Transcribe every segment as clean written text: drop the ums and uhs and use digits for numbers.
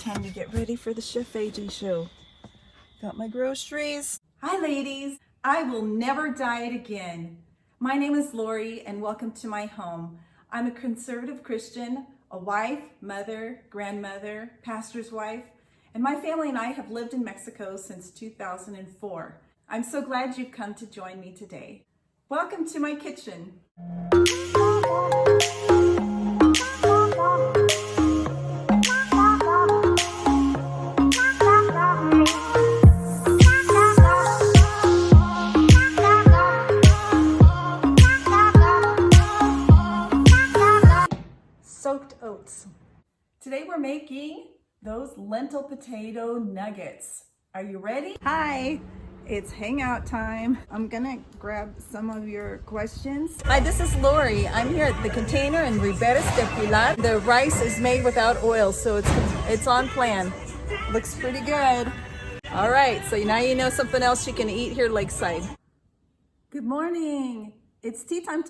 time to get ready for the Chef AJ show. Got my groceries. Hi ladies, I will never diet again. My name is Lori and welcome to my home. I'm a conservative Christian, a wife, mother, grandmother, pastor's wife, and my family and I have lived in Mexico since 2004. I'm so glad you've come to join me today. Welcome to my kitchen. Soaked oats. Today we're making those lentil potato nuggets. Are you ready? Hi, it's hangout time. I'm gonna grab some of your questions. Hi, this is Lori. I'm here at the Container in Ribera de Pilar. The rice is made without oil, so it's on plan. Looks pretty good. All right, so now you know something else you can eat here lakeside. Good morning. It's tea time.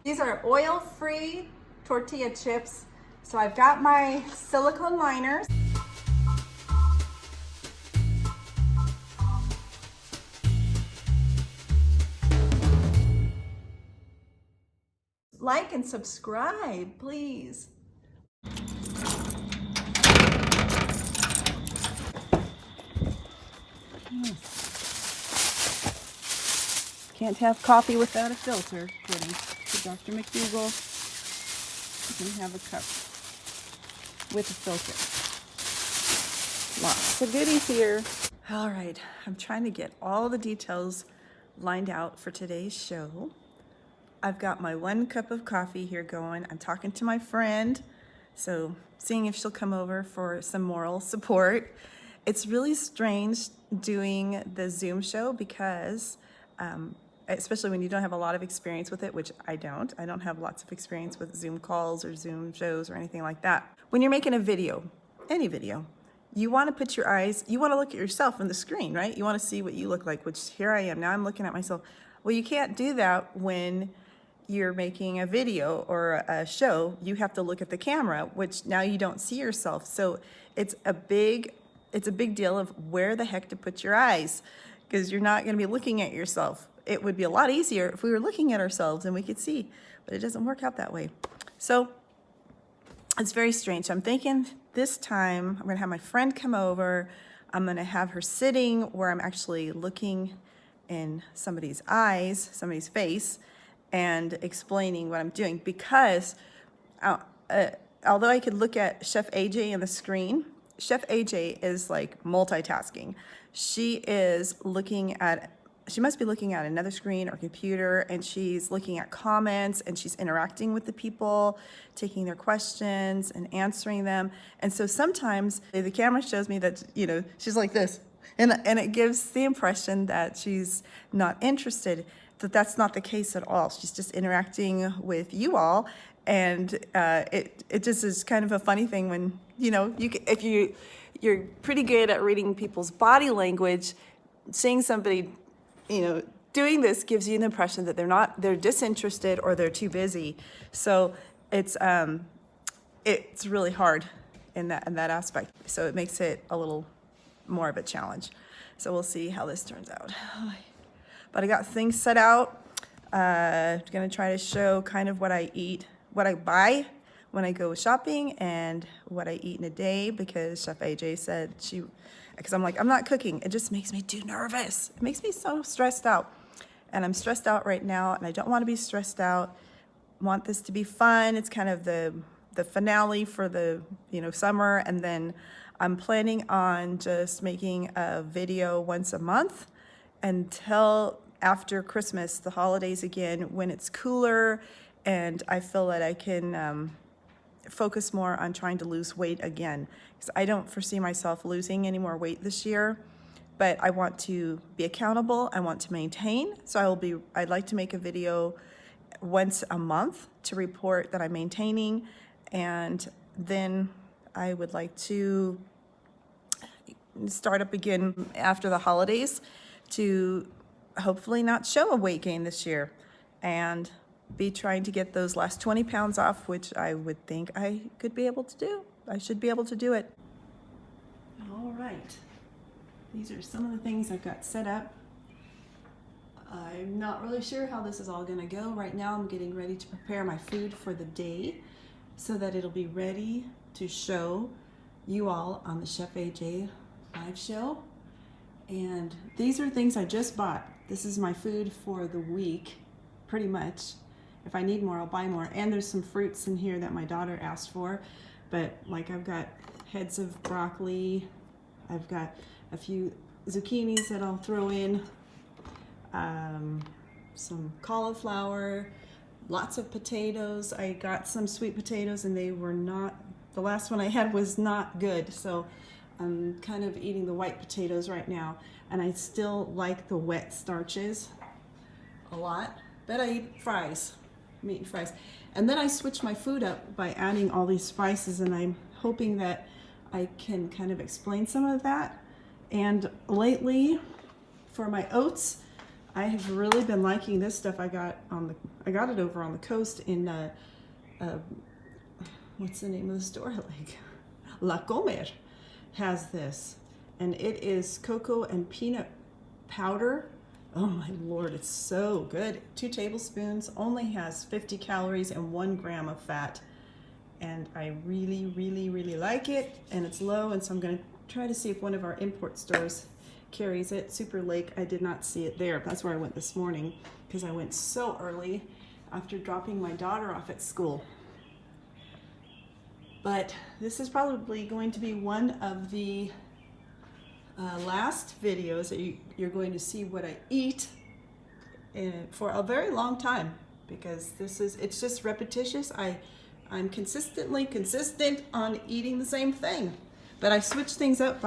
These are oil-free tortilla chips. So I've got my silicone liners. Like and subscribe, please. Can't have coffee without a filter, according to Dr. McDougall. You can have a cup with a filter. Lots of goodies here. All right, I'm trying to get all the details lined out for today's show. I've got my 1 cup of coffee here going. I'm talking to my friend, so seeing if she'll come over for some moral support. It's really strange doing the Zoom show because especially when you don't have a lot of experience with it, which I don't. I don't have lots of experience with Zoom calls or Zoom shows or anything like that. When you're making a video, any video, you want to put your eyes, you want to look at yourself on the screen, right? You want to see what you look like, which here I am. Now I'm looking at myself. Well, you can't do that when you're making a video or a show. You have to look at the camera, which now you don't see yourself. So it's a big deal of where the heck to put your eyes, because you're not going to be looking at yourself. It would be a lot easier if we were looking at ourselves and we could see, but it doesn't work out that way. So it's very strange. I'm thinking this time I'm gonna have my friend come over. I'm gonna have her sitting where I'm actually looking in somebody's eyes, somebody's face, and explaining what I'm doing, because although I could look at Chef AJ on the screen, Chef AJ is like multitasking. She must be looking at another screen or computer, and she's looking at comments, and she's interacting with the people, taking their questions and answering them. And so sometimes the camera shows me that, she's like this, and it gives the impression that she's not interested. That's not the case at all. She's just interacting with you all, and it just is kind of a funny thing when, if you're pretty good at reading people's body language, seeing somebody doing this gives you an impression that they're disinterested or they're too busy. So it's really hard in that aspect. So it makes it a little more of a challenge. So we'll see how this turns out. But I got things set out. Gonna try to show kind of what I eat, what I buy when I go shopping, and what I eat in a day, because Chef AJ said because I'm like, I'm not cooking. It just makes me too nervous. It makes me so stressed out. And I'm stressed out right now, and I don't want to be stressed out. I want this to be fun. It's kind of the finale for the summer, and then I'm planning on just making a video once a month until after Christmas, the holidays again, when it's cooler, and I feel that I can focus more on trying to lose weight again, because I don't foresee myself losing any more weight this year, but I want to be accountable. I want to maintain. So I'd like to make a video once a month to report that I'm maintaining, and then I would like to start up again after the holidays to hopefully not show a weight gain this year. And be trying to get those last 20 pounds off, which I would think I could be able to do. I should be able to do it. All right. These are some of the things I've got set up. I'm not really sure how this is all gonna go. Right now I'm getting ready to prepare my food for the day so that it'll be ready to show you all on the Chef AJ live show. And these are things I just bought. This is my food for the week, pretty much. If I need more, I'll buy more. And there's some fruits in here that my daughter asked for. But like I've got heads of broccoli, I've got a few zucchinis that I'll throw in, some cauliflower, lots of potatoes. I got some sweet potatoes and they were not, the last one I had was not good. So I'm kind of eating the white potatoes right now. And I still like the wet starches a lot, but I eat fries, meat and fries. And then I switch my food up by adding all these spices, and I'm hoping that I can kind of explain some of that. And lately, for my oats, I have really been liking this stuff. I got it over on the coast in what's the name of the store? Like La Comer has this, and it is cocoa and peanut powder. Oh my Lord, it's so good. 2 tablespoons, only has 50 calories and 1 gram of fat. And I really, really, really like it, and it's low, and so I'm gonna try to see if one of our import stores carries it. Super Lake, I did not see it there. That's where I went this morning because I went so early after dropping my daughter off at school. But this is probably going to be one of the last videos that you're going to see what I eat for a very long time, because it's just repetitious. I'm consistent on eating the same thing, but I switch things up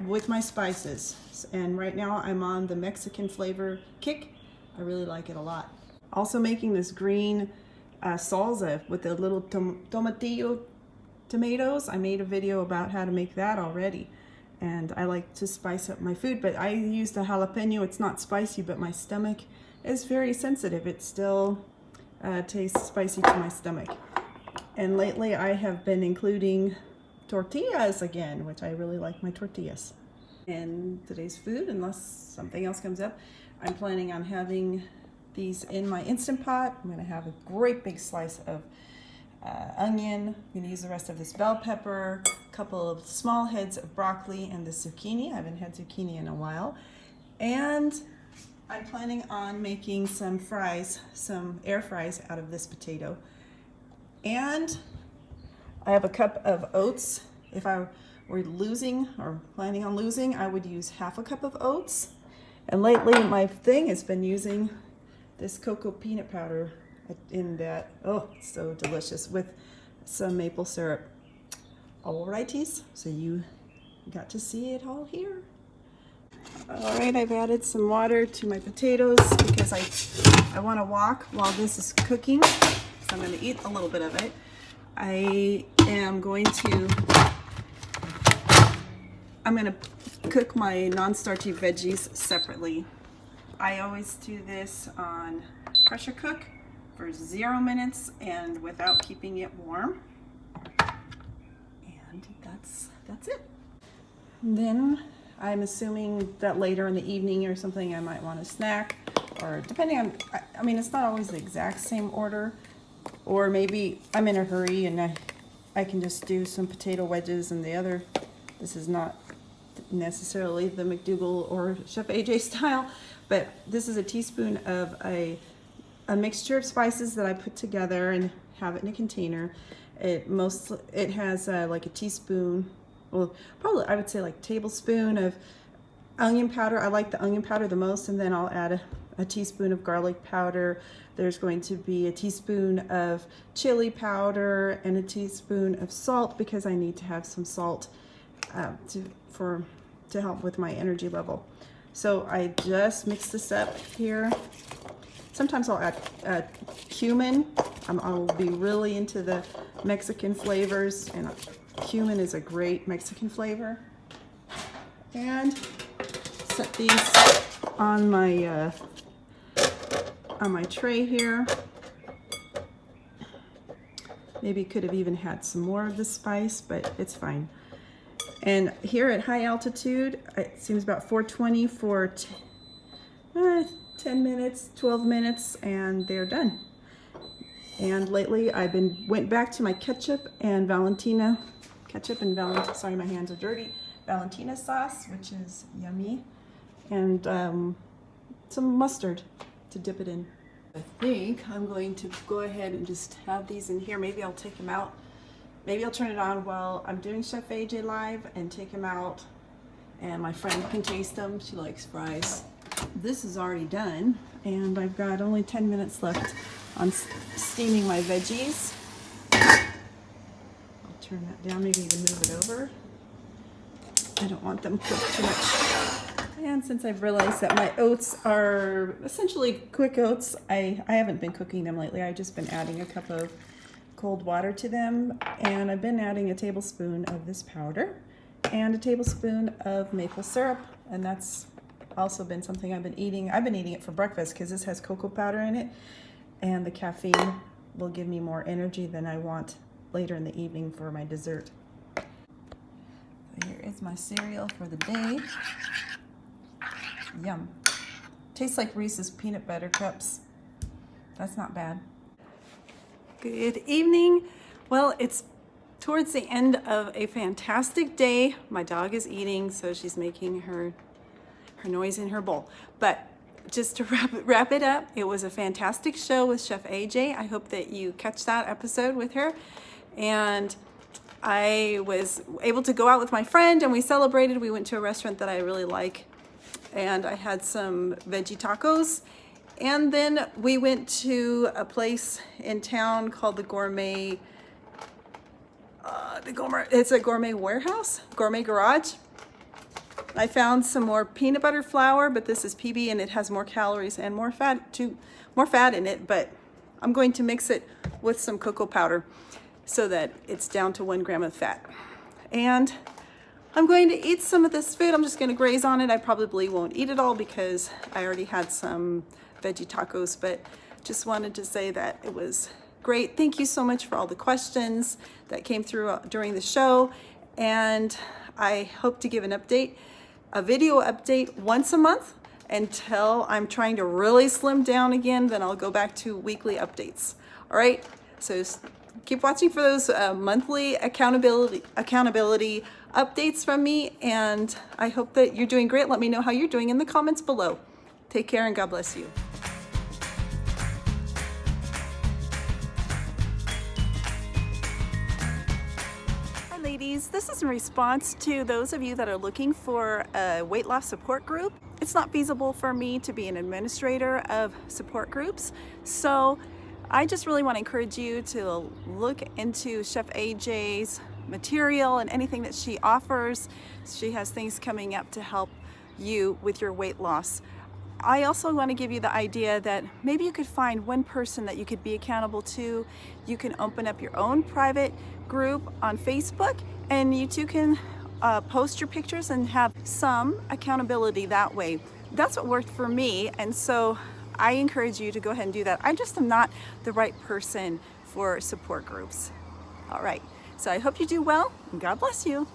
with my spices. And right now I'm on the Mexican flavor kick. I really like it a lot. Also making this green salsa with the little tomatillo tomatoes. I made a video about how to make that already, and I like to spice up my food, but I used a jalapeno. It's not spicy, but my stomach is very sensitive. It still tastes spicy to my stomach. And lately I have been including tortillas again, which I really like my tortillas. And today's food, unless something else comes up, I'm planning on having these in my Instant Pot. I'm gonna have a great big slice of onion. I'm gonna use the rest of this bell pepper, a couple of small heads of broccoli, and the zucchini. I haven't had zucchini in a while. And I'm planning on making some fries, some air fries out of this potato. And I have a cup of oats. If I were losing or planning on losing, I would use half a cup of oats. And lately my thing has been using this cocoa peanut powder in that. Oh, it's so delicious with some maple syrup. All righties, so you got to see it all here. All right, I've added some water to my potatoes because I want to walk while this is cooking. So I'm going to eat a little bit of it. I'm going to cook my non-starchy veggies separately. I always do this on pressure cook for 0 minutes and without keeping it warm. And that's it. And then I'm assuming that later in the evening or something I might want a snack, or depending on, I mean, it's not always the exact same order, or maybe I'm in a hurry and I can just do some potato wedges and the other. This is not necessarily the McDougal or Chef AJ style, but this is a teaspoon of a mixture of spices that I put together and have it in a container. It has like a teaspoon, well, probably I would say like tablespoon of onion powder. I like the onion powder the most, and then I'll add a teaspoon of garlic powder. There's going to be a teaspoon of chili powder and a teaspoon of salt, because I need to have some salt to help with my energy level. So I just mix this up here. Sometimes I'll add cumin. I'll be really into the Mexican flavors, and cumin is a great Mexican flavor. And set these on my tray here. Maybe could have even had some more of the spice, but it's fine. And here at high altitude, it seems about 420 for 10 minutes, 12 minutes, and they're done. And lately went back to my ketchup and Valentina sorry, my hands are dirty, Valentina sauce, which is yummy, and some mustard to dip it in. I think I'm going to go ahead and just have these in here. Maybe I'll take them out. Maybe I'll turn it on while I'm doing Chef AJ Live and take them out, and my friend can taste them. She likes fries. This is already done, and I've got only 10 minutes left on steaming my veggies. I'll turn that down, maybe even move it over. I don't want them cooked too much. And since I've realized that my oats are essentially quick oats, I haven't been cooking them lately. I've just been adding a cup of cold water to them, and I've been adding a tablespoon of this powder and a tablespoon of maple syrup, and that's also been something I've been eating. I've been eating it for breakfast because this has cocoa powder in it, and the caffeine will give me more energy than I want later in the evening for my dessert. So here is my cereal for the day. Yum. Tastes like Reese's peanut butter cups. That's not bad. Good evening. Well, it's towards the end of a fantastic day. My dog is eating, so she's making her noise in her bowl. But just to wrap it up, it was a fantastic show with Chef AJ. I hope that you catch that episode with her. And I was able to go out with my friend and we celebrated. We went to a restaurant that I really like, and I had some veggie tacos. And then we went to a place in town called the Gourmet, it's a gourmet warehouse, gourmet garage. I found some more peanut butter flour, but this is PB and it has more calories and more fat in it, but I'm going to mix it with some cocoa powder so that it's down to 1 gram of fat. And I'm going to eat some of this food. I'm just going to graze on it. I probably won't eat it all because I already had some veggie tacos, but just wanted to say that it was great. Thank you so much for all the questions that came through during the show, and I hope to give a video update once a month until I'm trying to really slim down again. Then I'll go back to weekly updates. All right, so keep watching for those monthly accountability updates from me, and I hope that you're doing great. Let me know how you're doing in the comments below. Take care and God bless you. Hi ladies, this is in response to those of you that are looking for a weight loss support group. It's not feasible for me to be an administrator of support groups, so I just really want to encourage you to look into Chef AJ's material and anything that she offers. She has things coming up to help you with your weight loss. I also want to give you the idea that maybe you could find one person that you could be accountable to. You can open up your own private group on Facebook, and you two can post your pictures and have some accountability that way. That's what worked for me, and so I encourage you to go ahead and do that. I just am not the right person for support groups. All right, so I hope you do well, and God bless you.